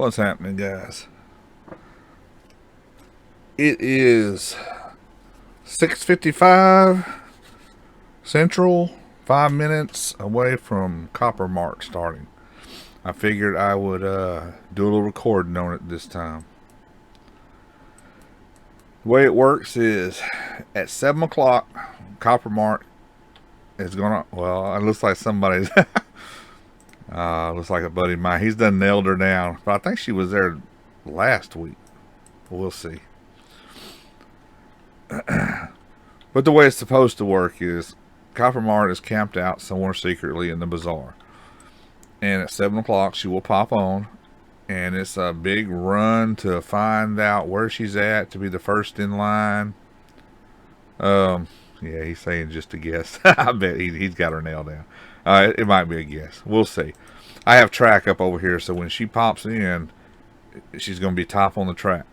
What's happening, guys? It is 6:55 Central, 5 minutes away from Coppermart starting. I figured I would do a little recording on it this time. The way it works is at 7 o'clock, Coppermart is gonna. Well, it looks like somebody's. Looks like a buddy of mine. He's done nailed her down, but I think she was there last week. We'll see. But the way it's supposed to work is Coppermart is camped out somewhere secretly in the bazaar. And at 7 o'clock, she will pop on. And it's a big run to find out where she's at to be the first in line. Yeah, he's saying just a guess. I bet he's got her nailed down. It might be a guess. We'll see. I have track up over here, so when she pops in, she's going to be top on the track.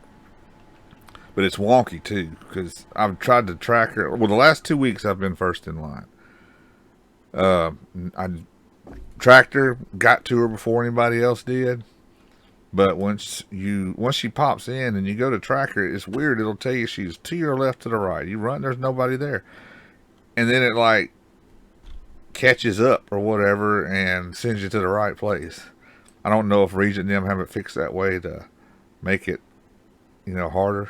But it's wonky too, because I've tried to track her. Well, the last 2 weeks I've been first in line. I tracked her, got to her before anybody else did. But once she pops in and you go to track her, it's weird. It'll tell you she's to your left, to the right. You run, there's nobody there, and then it like catches up or whatever and sends you to the right place. I don't know if Regent and them have it fixed that way to make it, harder.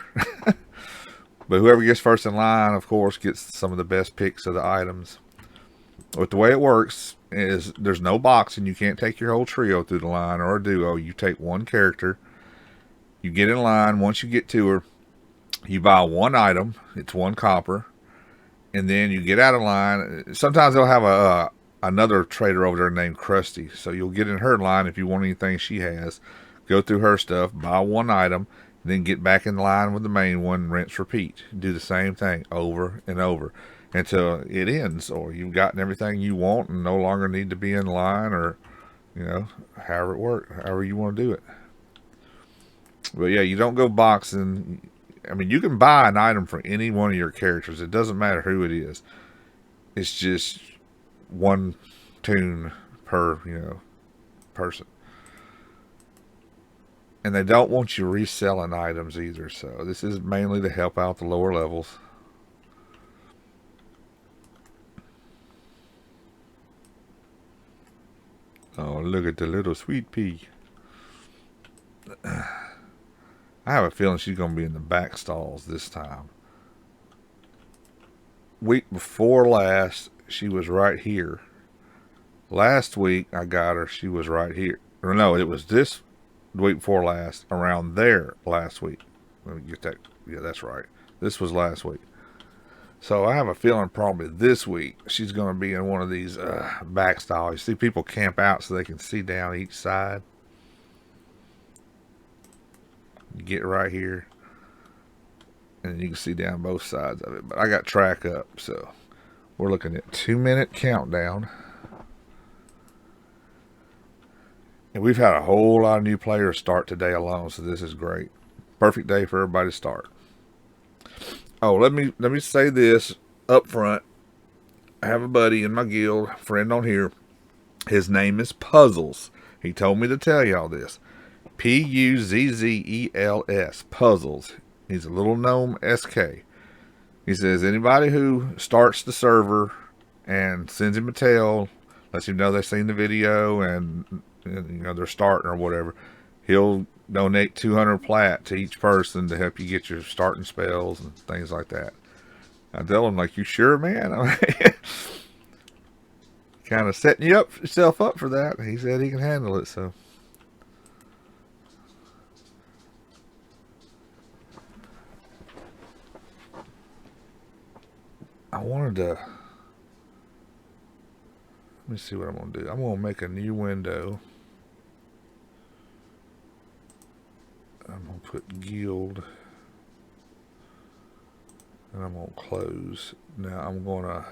But whoever gets first in line, of course, gets some of the best picks of the items. But the way it works is there's no boxing. You can't take your whole trio through the line or a duo. You take one character. You get in line. Once you get to her, you buy one item. It's one copper. And then you get out of line. Sometimes they'll have another trader over there named Krusty. So you'll get in her line if you want anything she has. Go through her stuff. Buy one item. Then get back in line with the main one, rinse, repeat. Do the same thing over and over until it ends, or you've gotten everything you want and no longer need to be in line, or, however you want to do it. But yeah, you don't go boxing. I mean, you can buy an item for any one of your characters. It doesn't matter who it is. It's just one tune per, person. And they don't want you reselling items either. So this is mainly to help out the lower levels. Oh, look at the little sweet pea. I have a feeling she's going to be in the back stalls this time. Week before last, she was right here. Last week, I got her. She was right here. Or no, it was this the week before last, around there last week. Let me get that. Yeah, that's right. This was last week. So I have a feeling probably this week she's going to be in one of these back stalls. You see people camp out so they can see down each side. You get right here, and you can see down both sides of it. But I got track up, so we're looking at 2-minute countdown. And we've had a whole lot of new players start today alone, so this is great. Perfect day for everybody to start. Oh, let me say this up front. I have a buddy in my guild, friend on here. His name is Puzzles. He told me to tell y'all this. Puzzles. Puzzles. He's a little gnome SK. He says anybody who starts the server and sends him a tale, lets him know they've seen the video and they're starting or whatever, he'll donate 200 plat to each person to help you get your starting spells and things like that. I tell him, like, you sure, man? Kind of setting yourself up for that. He said he can handle it, so. I wanted to. Let me see what I'm going to do. I'm going to make a new window. I'm going to put guild. And I'm going to close. Now I'm going to.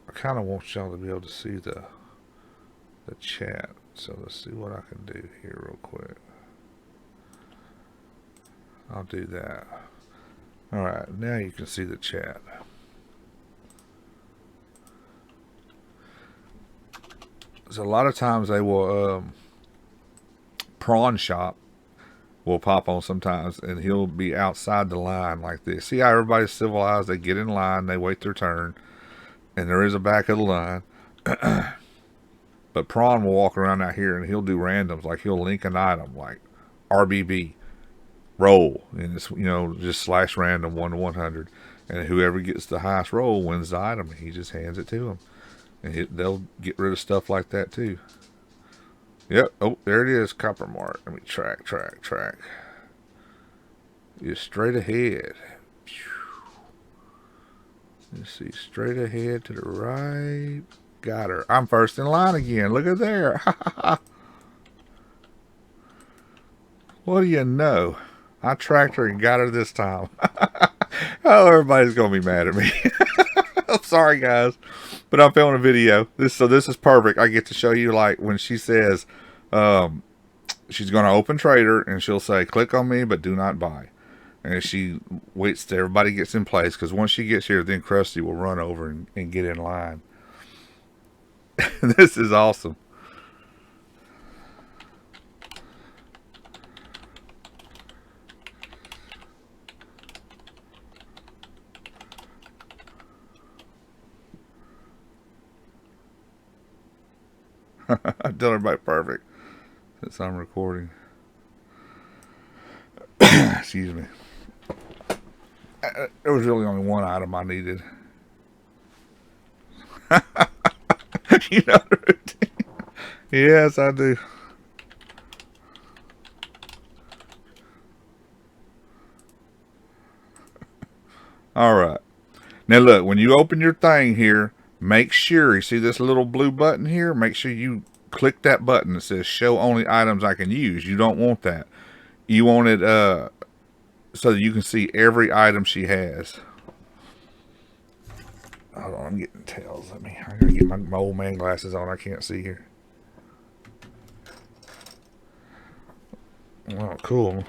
I kind of want y'all to be able to see the chat. So let's see what I can do here real quick. I'll do that. Alright, now you can see the chat. So a lot of times they will prawn shop will pop on sometimes, and he'll be outside the line like this. See how everybody's civilized? They get in line, they wait their turn, and there is a back of the line. But prawn will walk around out here and he'll do randoms, like he'll link an item like RBB roll, and it's just slash random 1 to 100, and whoever gets the highest roll wins the item. He just hands it to them, and they'll get rid of stuff like that too. Yep. Oh, there it is, Coppermart. Let me track. You're straight ahead. Let's see, straight ahead to the right. Got her. I'm first in line again. Look at there. What do you know? I tracked her and got her this time. Oh, everybody's going to be mad at me. I'm sorry, guys. But I'm filming a video. This is perfect. I get to show you, like, when she says she's going to open trader, and she'll say, click on me, but do not buy. And she waits till everybody gets in place, because once she gets here, then Krusty will run over and get in line. This is awesome. I've done everybody perfect since I'm recording. Excuse me. There was really only one item I needed. You know the routine. Yes, I do. All right. Now look, when you open your thing here, make sure you see this little blue button here. Make sure you click that button that says show only items I can use. You don't want that. You want it so that you can see every item she has. Hold on, I'm getting tails. I gotta get my old man glasses on. I can't see here. Oh, cool.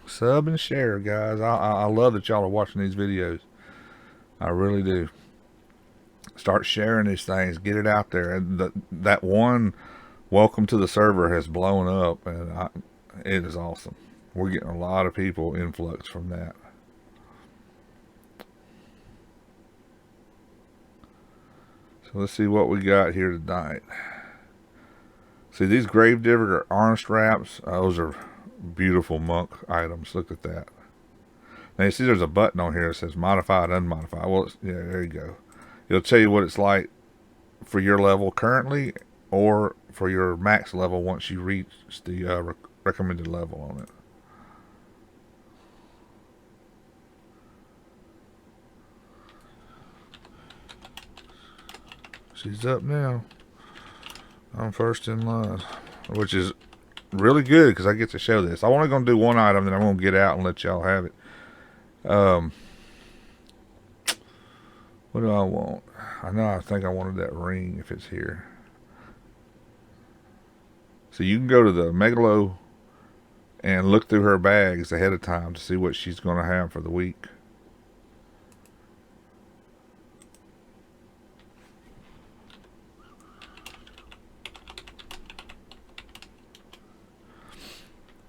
Sub and share, guys. I love that y'all are watching these videos. I really do. Start sharing these things. Get it out there. And that one welcome to the server has blown up, and it is awesome. We're getting a lot of people influx from that. So let's see what we got here tonight. See, these Gravedigger Honest Wraps, those are beautiful monk items. Look at that. Now you see there's a button on here that says modified, unmodified. Well, yeah, there you go. It'll tell you what it's like for your level currently, or for your max level once you reach the recommended level on it. She's up now. I'm first in line, which is really good because I get to show this. I'm only going to do one item, then I'm going to get out and let y'all have it. What do I want? I think I wanted that ring if it's here. So you can go to the Megalo and look through her bags ahead of time to see what she's going to have for the week.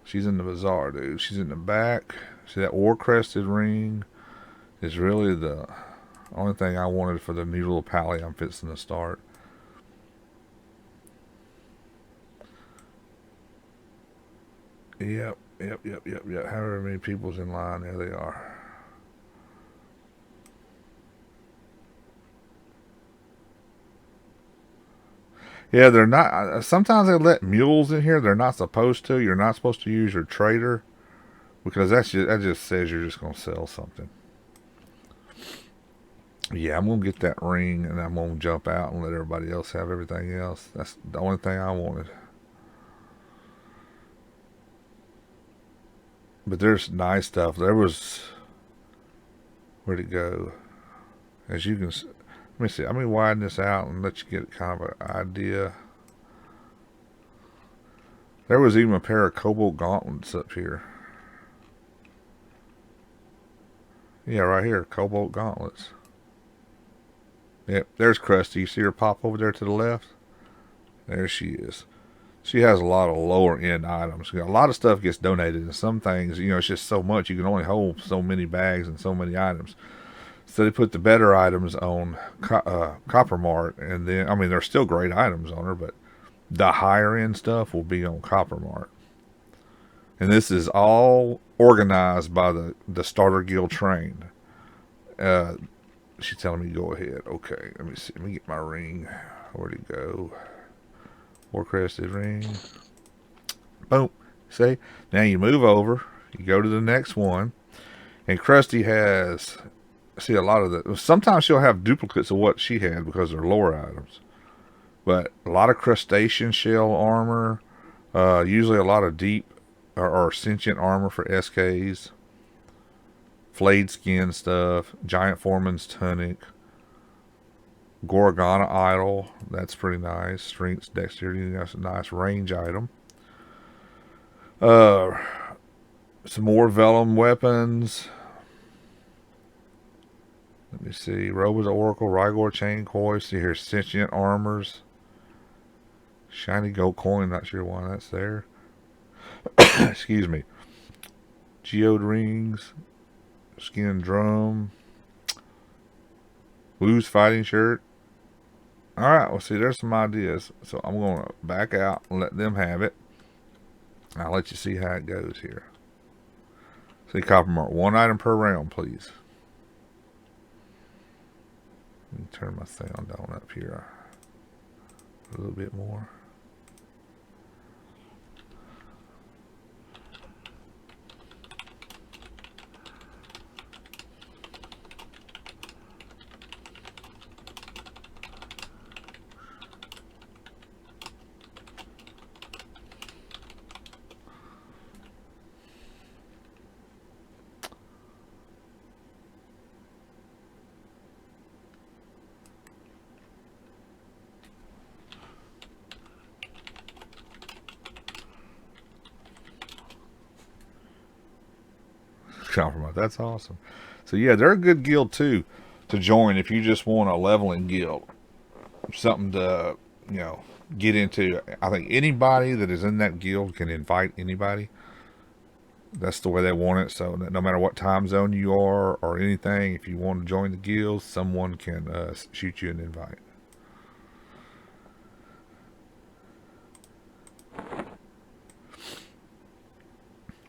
She's in the bazaar, dude. She's in the back. See that war-crested ring is really the only thing I wanted for the new little pally I'm fixing to start. Yep. However many people's in line, there they are. Yeah, they're not. Sometimes they let mules in here. They're not supposed to. You're not supposed to use your trader, because that just says you're just going to sell something. Yeah, I'm going to get that ring, and I'm going to jump out and let everybody else have everything else. That's the only thing I wanted. But there's nice stuff. There was... Where'd it go? As you can... Let me see. Let me widen this out and let you get kind of an idea. There was even a pair of cobalt gauntlets up here. Yeah, right here. Cobalt gauntlets. Yep, there's Krusty. You see her pop over there to the left? There she is. She has a lot of lower end items. A lot of stuff gets donated, and some things, it's just so much. You can only hold so many bags and so many items. So they put the better items on Coppermart, and then, I mean, there's still great items on her, but the higher end stuff will be on Coppermart. And this is all organized by the Starter Guild trained. Uh, she's telling me go ahead. Okay, let me see. Let me get my ring. Where'd it go? War-crested ring. Boom. See? Now you move over. You go to the next one. And Krusty has, see, a lot of the, sometimes she'll have duplicates of what she had because they're lower items. But a lot of crustacean shell armor. Usually a lot of deep or sentient armor for SKs. Flayed skin stuff. Giant Foreman's tunic. Gorgona idol. That's pretty nice. Strength, dexterity. That's a nice range item. Some more vellum weapons. Let me see. Robo's Oracle. Rygor chain coil. See here. Sentient armors. Shiny gold coin. Not sure why that's there. Excuse me. Geode rings. Skin drum. Woo's fighting shirt. Alright, well, see, there's some ideas. So I'm going to back out and let them have it. I'll let you see how it goes here. See, Coppermart, 1 item per round, please. Let me turn my sound on up here a little bit more. Coppermart, that's awesome. So yeah, they're a good guild too to join if you just want a leveling guild. Something to, get into. I think anybody that is in that guild can invite anybody. That's the way they want it. So no matter what time zone you are or anything, if you want to join the guild, someone can shoot you an invite.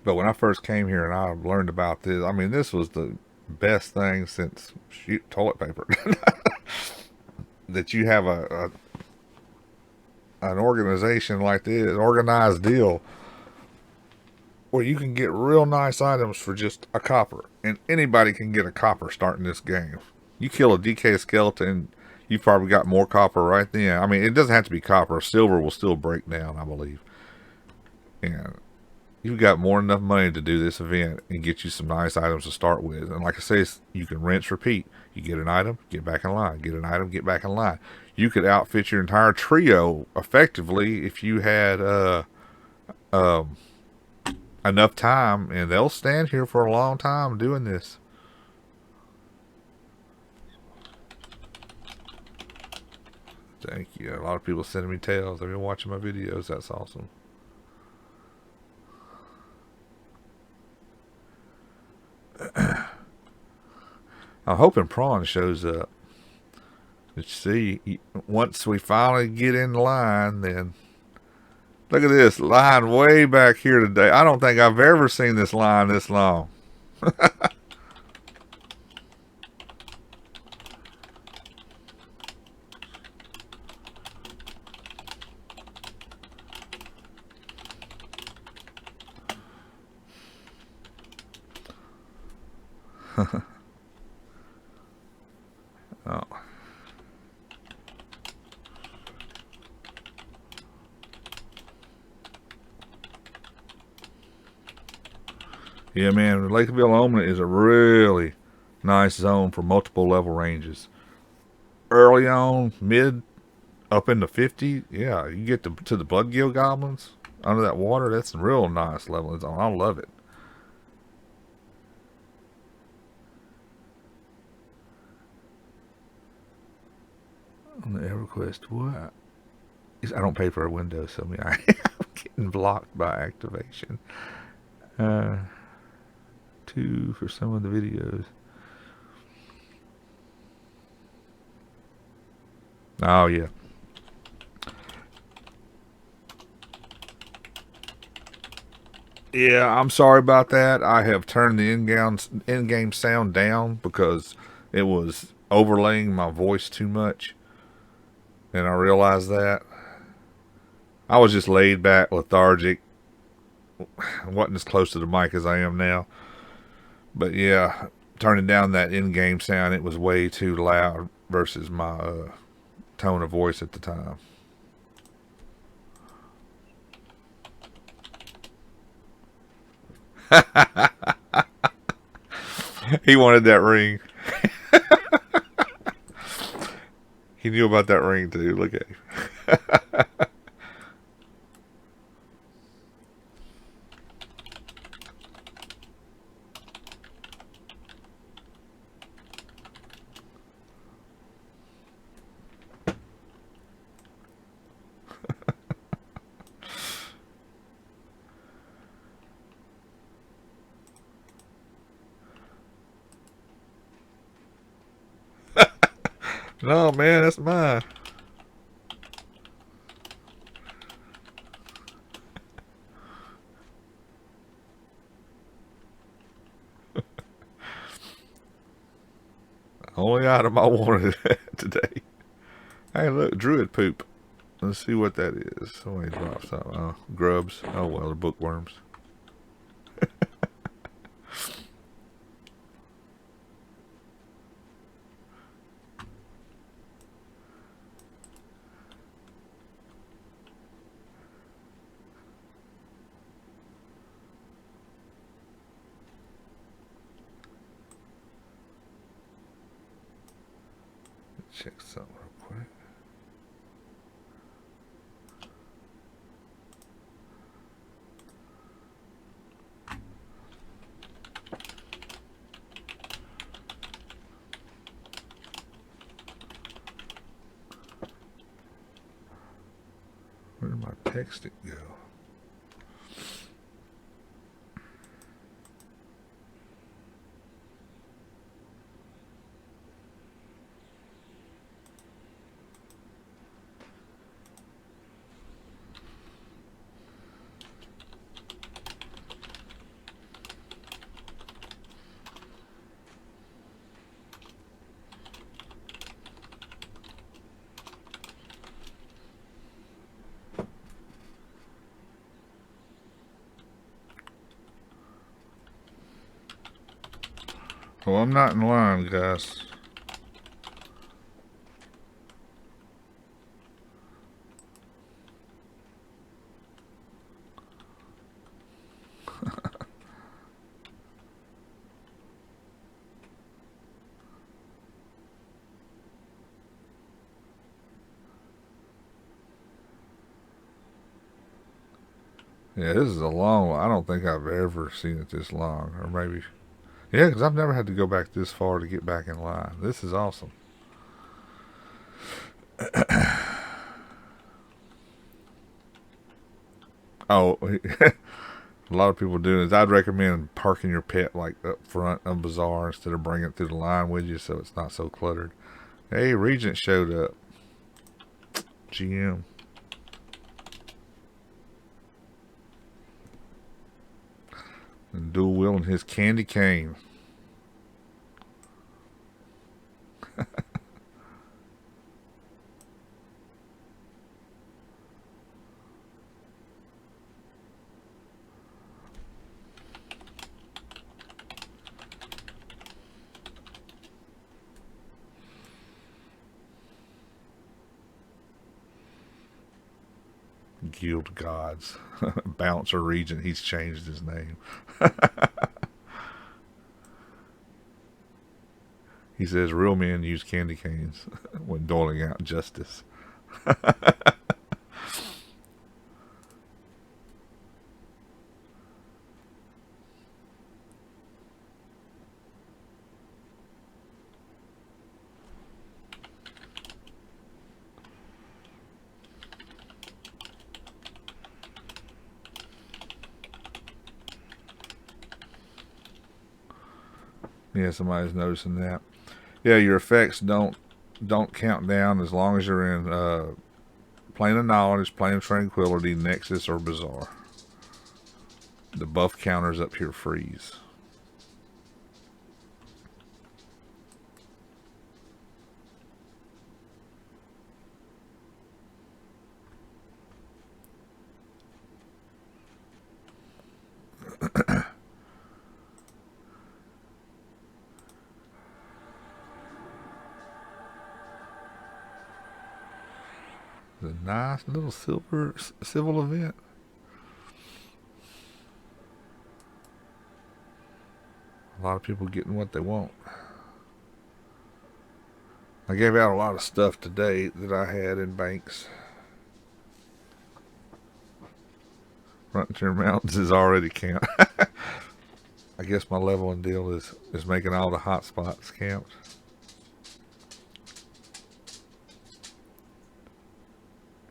But when I first came here and I learned about this, I mean, this was the best thing since toilet paper. That you have an organization like this, an organized deal, where you can get real nice items for just a copper. And anybody can get a copper starting this game. You kill a DK skeleton, you've probably got more copper right then. I mean, it doesn't have to be copper. Silver will still break down, I believe. And you've got more than enough money to do this event and get you some nice items to start with. And like I say, you can rinse, repeat. You get an item, get back in line. Get an item, get back in line. You could outfit your entire trio effectively if you had enough time, and they'll stand here for a long time doing this. Thank you. A lot of people sending me tails. They've been watching my videos. That's awesome. I'm hoping Prawn shows up. Let's see. Once we finally get in line, then look at this line way back here today. I don't think I've ever seen this line this long. Oh. Yeah, man, Lakeville Omen is a really nice zone for multiple level ranges. Early on, mid, up in the 50, yeah, you get to the Blood Guild Goblins under that water. That's a real nice leveling zone. I love it. on the EverQuest. What? I don't pay for a Windows, so I mean, I'm getting blocked by activation. Uh, 2 for some of the videos. Oh yeah. Yeah, I'm sorry about that. I have turned the in-game sound down because it was overlaying my voice too much, and I realized that. I was just laid back, lethargic. I wasn't as close to the mic as I am now. But yeah, turning down that in-game sound, it was way too loud versus my tone of voice at the time. He wanted that ring. He knew about that ring too. Look at him. No, man, that's mine. Only item I wanted today. Hey, look, druid poop. Let's see what that is. Somebody dropped something. Oh, grubs. Oh, well, they're bookworms. Check something real quick. Where did my text it go? Well, I'm not in line, guys. Yeah, this is a long one. I don't think I've ever seen it this long. Or maybe... Yeah, because I've never had to go back this far to get back in line. This is awesome. Oh, a lot of people doing this. I'd recommend parking your pet like up front of a bazaar instead of bringing it through the line with you so it's not so cluttered. Hey, Regent showed up. GM. And dual wielding his candy cane. Guild Gods. Bouncer Regent, he's changed his name. He says real men use candy canes when doling out justice. Yeah, somebody's noticing that. Yeah, your effects don't count down as long as you're in plane of knowledge, plane of tranquility, nexus, or bizarre. The buff counters up here freeze. It's a nice little civil event. A lot of people getting what they want. I gave out a lot of stuff today that I had in banks. Frontier Mountains is already count. I guess my leveling deal is making all the hot spots count.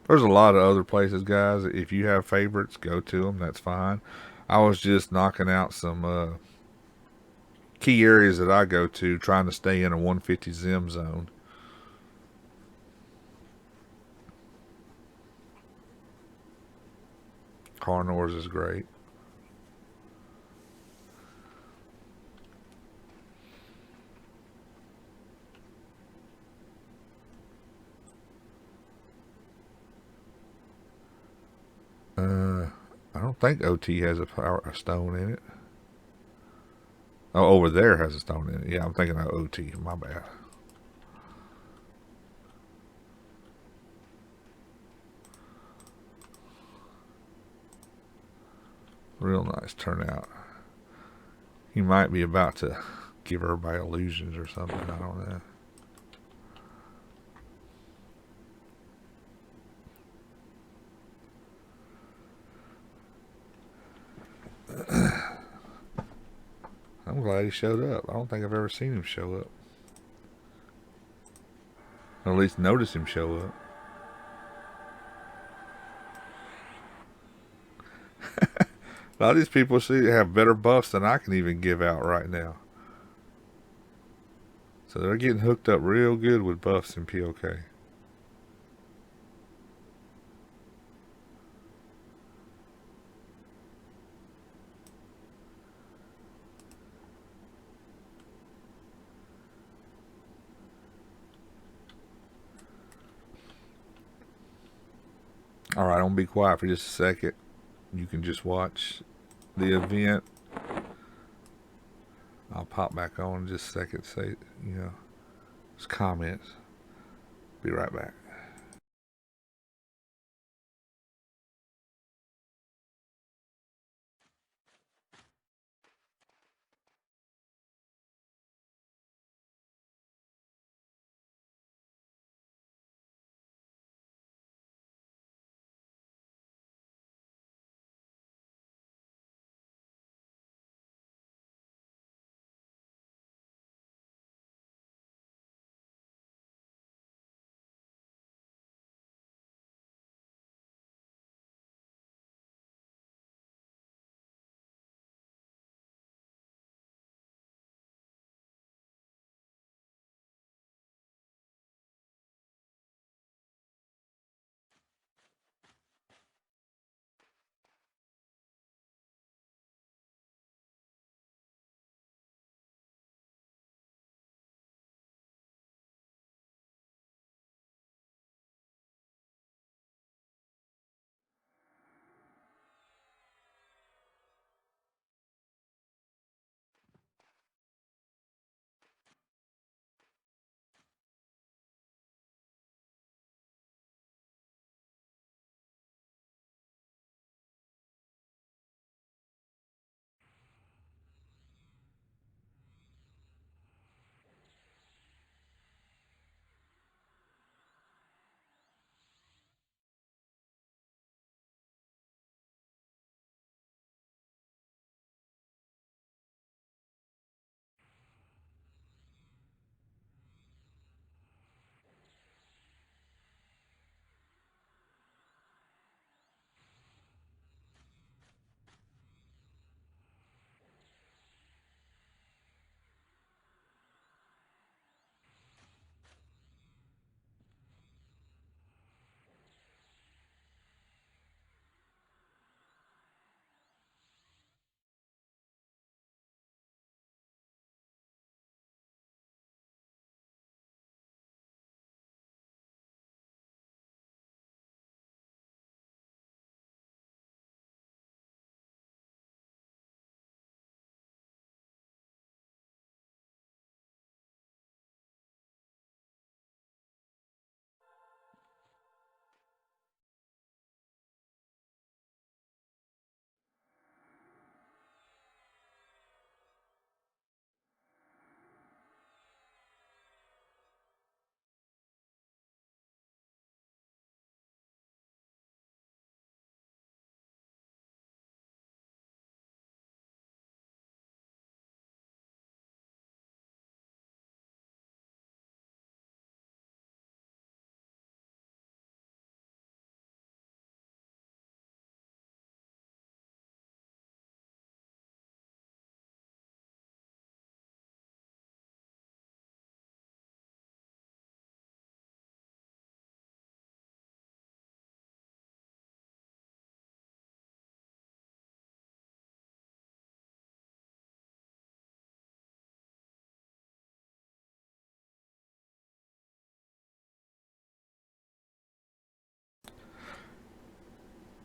There's a lot of other places, guys. If you have favorites, go to them. That's fine. I was just knocking out some key areas that I go to, trying to stay in a 150 Zim zone. Carnors is great. I don't think OT has a stone in it. Oh, over there has a stone in it. Yeah, I'm thinking of OT. My bad. Real nice turnout. He might be about to give everybody illusions or something. I don't know. I'm glad he showed up. I don't think I've ever seen him show up. Or at least notice him show up. A lot of these people have better buffs than I can even give out right now. So they're getting hooked up real good with buffs in POK. Alright, I'm going to be quiet for just a second. You can just watch the event. I'll pop back on in just a second. Say, just comments. Be right back.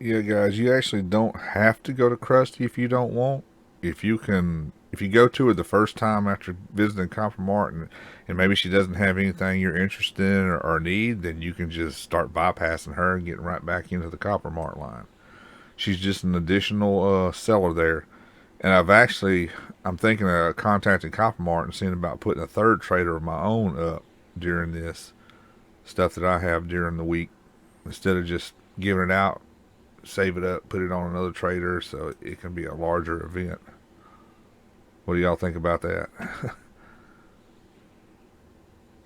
Yeah, guys, you actually don't have to go to Krusty if you don't want. If you go to it the first time after visiting Coppermart and maybe she doesn't have anything you're interested in or need, then you can just start bypassing her and getting right back into the Coppermart line. She's just an additional seller there. And I'm thinking of contacting Coppermart and seeing about putting a third trader of my own up during this stuff that I have during the week instead of just giving it out, save it up, put it on another trader so it can be a larger event. What do y'all think about that? At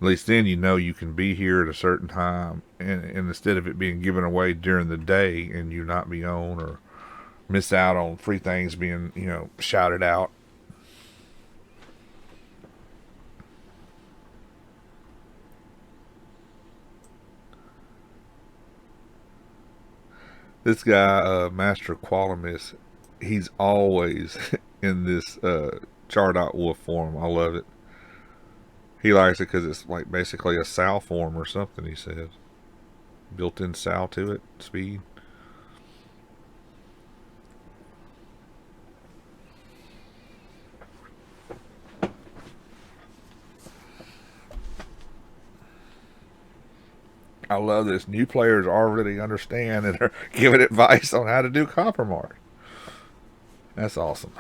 least then you know you can be here at a certain time, and instead of it being given away during the day and you not be on or miss out on free things being, shouted out. This guy, Master Qualimus, he's always in this char.wolf form. I love it. He likes it because it's like basically a sow form or something, he says. Built in sow to it, speed. I love this. New players already understand and are giving advice on how to do Coppermart. That's awesome.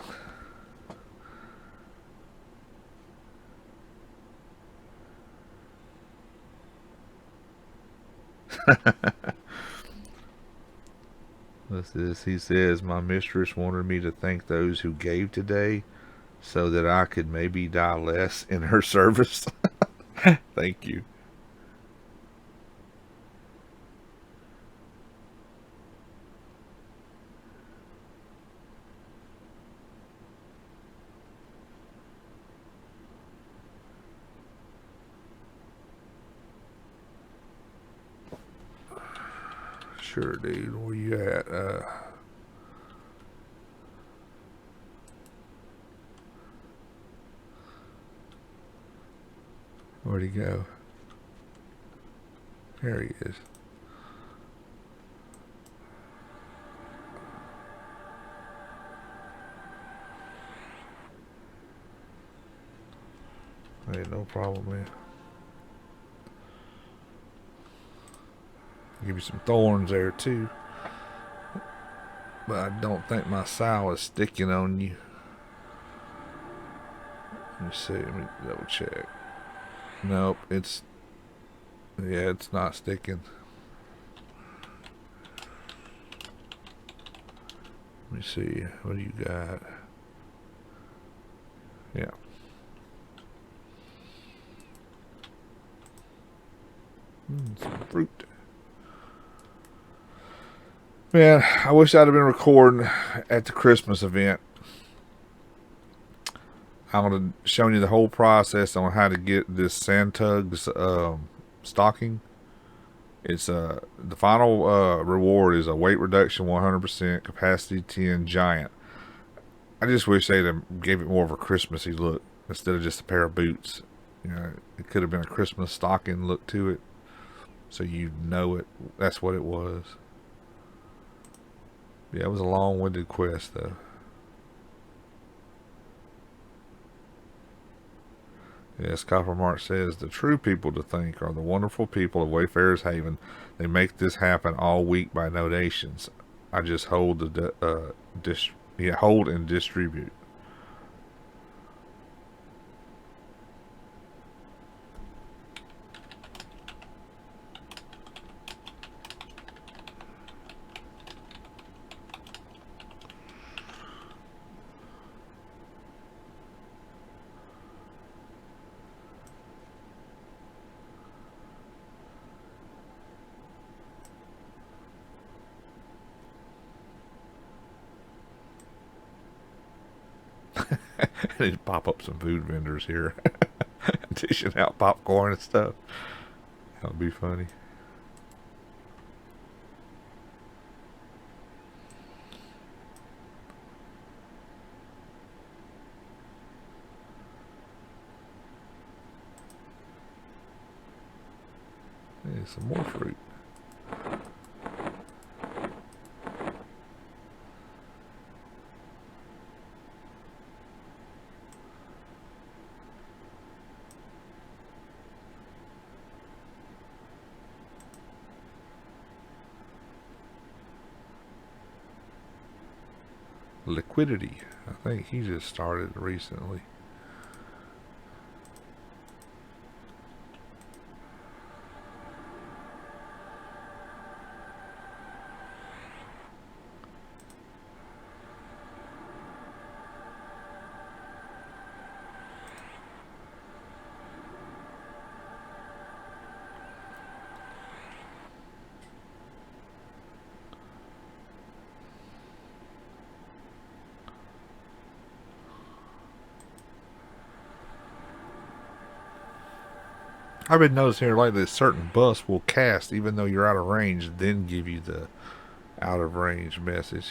What's this? He says, my mistress wanted me to thank those who gave today so that I could maybe die less in her service. Thank you. Sure, dude. Where you at? Where'd he go? There he is. Hey, no problem, man. Give you some thorns there, too. But I don't think my sow is sticking on you. Let me see. Let me double check. Nope, it's not sticking. Let me see. What do you got? Yeah. Some fruit. Man, I wish I'd have been recording at the Christmas event. I would have shown you the whole process on how to get this Santugs stocking. It's the final reward is a weight reduction 100%, capacity 10 giant. I just wish they'd have gave it more of a Christmassy look instead of just a pair of boots. It could have been a Christmas stocking look to it, so you know it. That's what it was. Yeah, it was a long-winded quest though. Yes, Coppermart says the true people to thank are the wonderful people of Wayfarer's Haven. They make this happen all week by donations. I just hold hold and distribute. I need to pop up some food vendors here, dishing out popcorn and stuff. That would be funny. Hey, some more fruit. Liquidity. I think he just started recently. I've been noticing here lately that certain buffs will cast even though you're out of range, then give you the out of range message.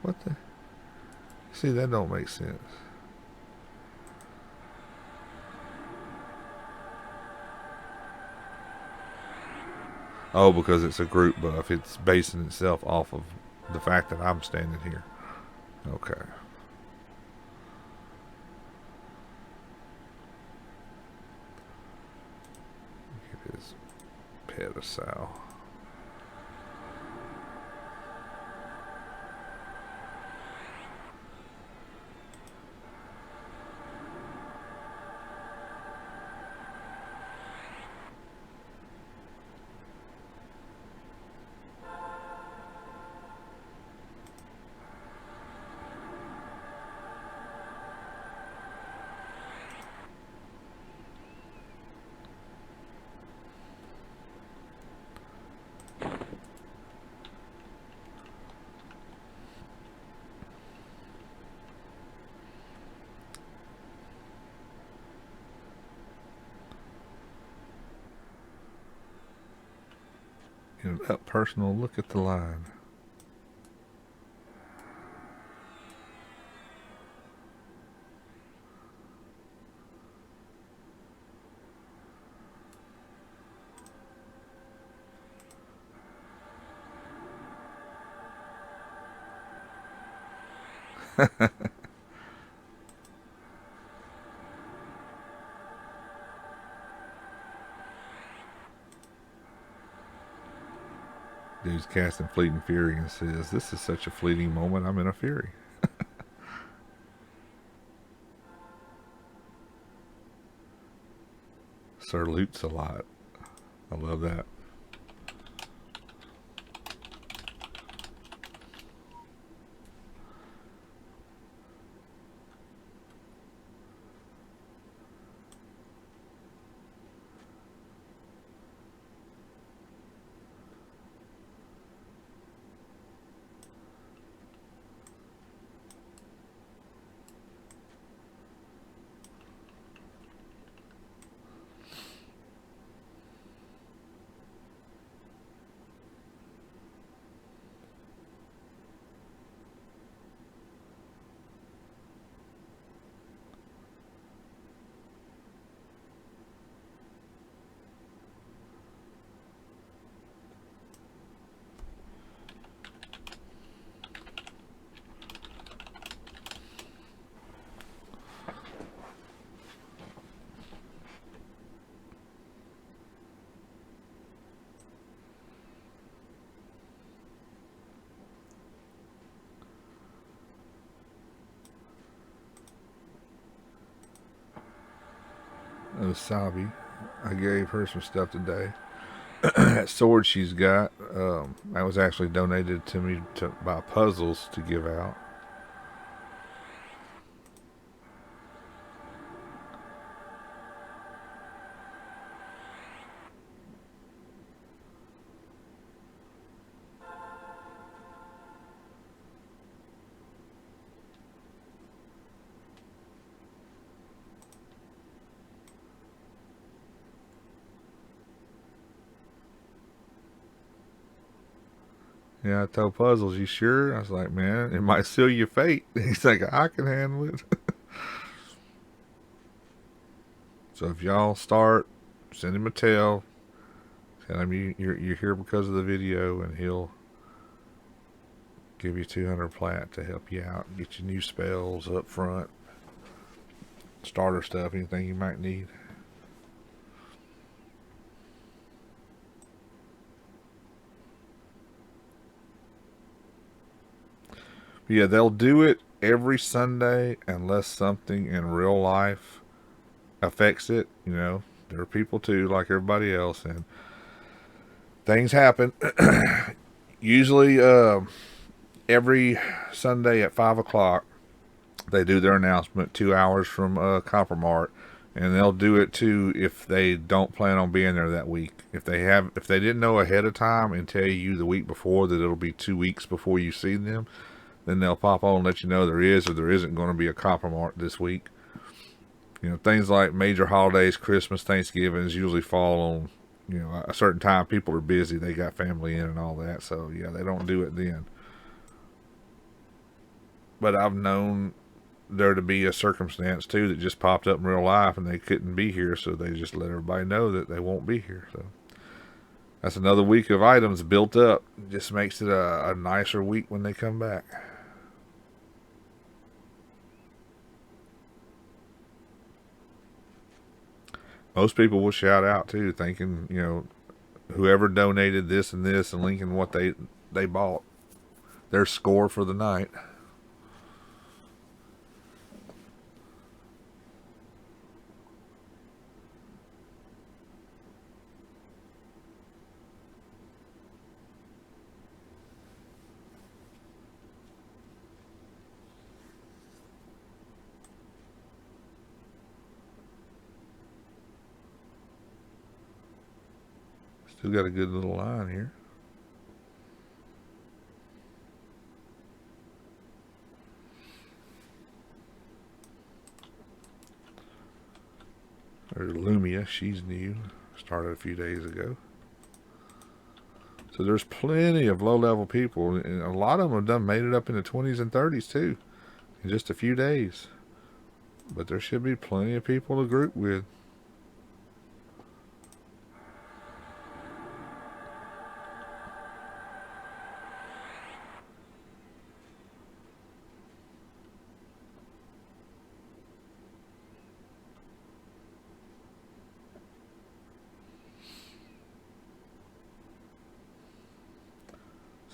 What the? See, that don't make sense. Oh, because it's a group buff. It's basing itself off of the fact that I'm standing here. Okay. It is pedestal. Up personal, look at the line. Dude's casting Fleeting Fury and says, "This is such a fleeting moment, I'm in a fury." Sir loots a lot. I love that. Sabi, I gave her some stuff today. That sword she's got, that was actually donated to me by puzzles to give out. Yeah, I told Puzzles, "You sure?" I was like, "Man, it might seal your fate." He's like, "I can handle it." So if y'all start, send him a tell. Tell him you're here because of the video, and he'll give you 200 plat to help you out, get you new spells up front, starter stuff, anything you might need. But yeah, they'll do it every Sunday unless something in real life affects it. You know, there are people too, like everybody else, and things happen. Usually, every Sunday at 5 o'clock, they do their announcement 2 hours from Coppermart, and they'll do it too if they don't plan on being there that week. If they didn't know ahead of time and tell you the week before that it'll be 2 weeks before you see them, then they'll pop on and let you know there is or there isn't going to be a Coppermart this week. You know, things like major holidays, Christmas, Thanksgivings usually fall on, you know, a certain time. People are busy, they got family in and all that, so yeah, they don't do it then. But I've known there to be a circumstance too that just popped up in real life and they couldn't be here, so they just let everybody know that they won't be here. So that's another week of items built up. It just makes it a nicer week when they come back. Most people will shout out too, thinking, you know, whoever donated this and linking what they bought, their score for the night. Still got a good little line here. There's Lumia. She's new. Started a few days ago. So there's plenty of low-level people, and a lot of them have done made it up in the 20s and 30s too, in just a few days. But there should be plenty of people to group with.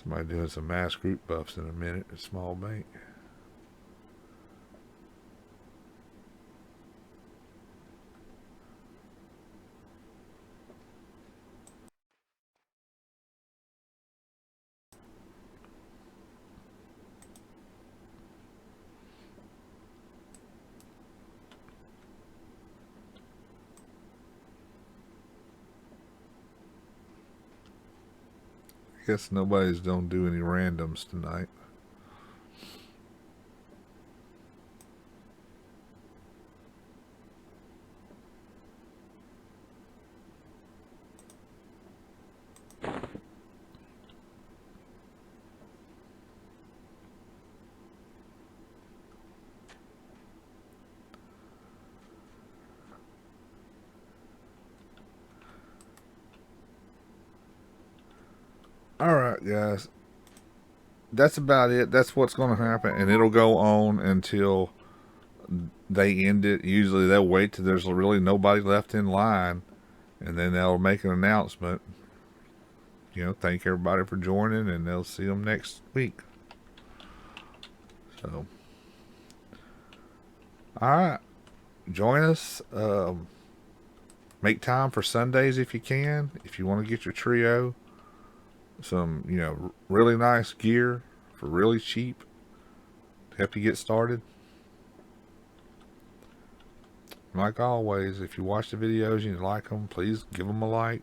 Somebody doing some mass group buffs in a minute at Small Bank. Guess nobody's don't do any randoms tonight. Alright, guys. That's about it. That's what's going to happen. And it'll go on until they end it. Usually they'll wait till there's really nobody left in line. And then they'll make an announcement. You know, thank everybody for joining. And they'll see them next week. So, alright. Join us. Make time for Sundays if you can. If you want to get your trio some, you know, really nice gear for really cheap to help you get started. Like always, if you watch the videos and you like them, please give them a like,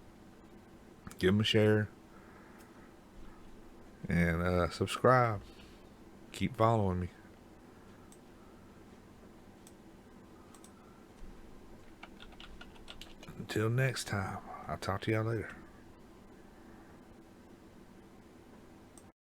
give them a share, and subscribe. Keep following me. Until next time, I'll talk to y'all later.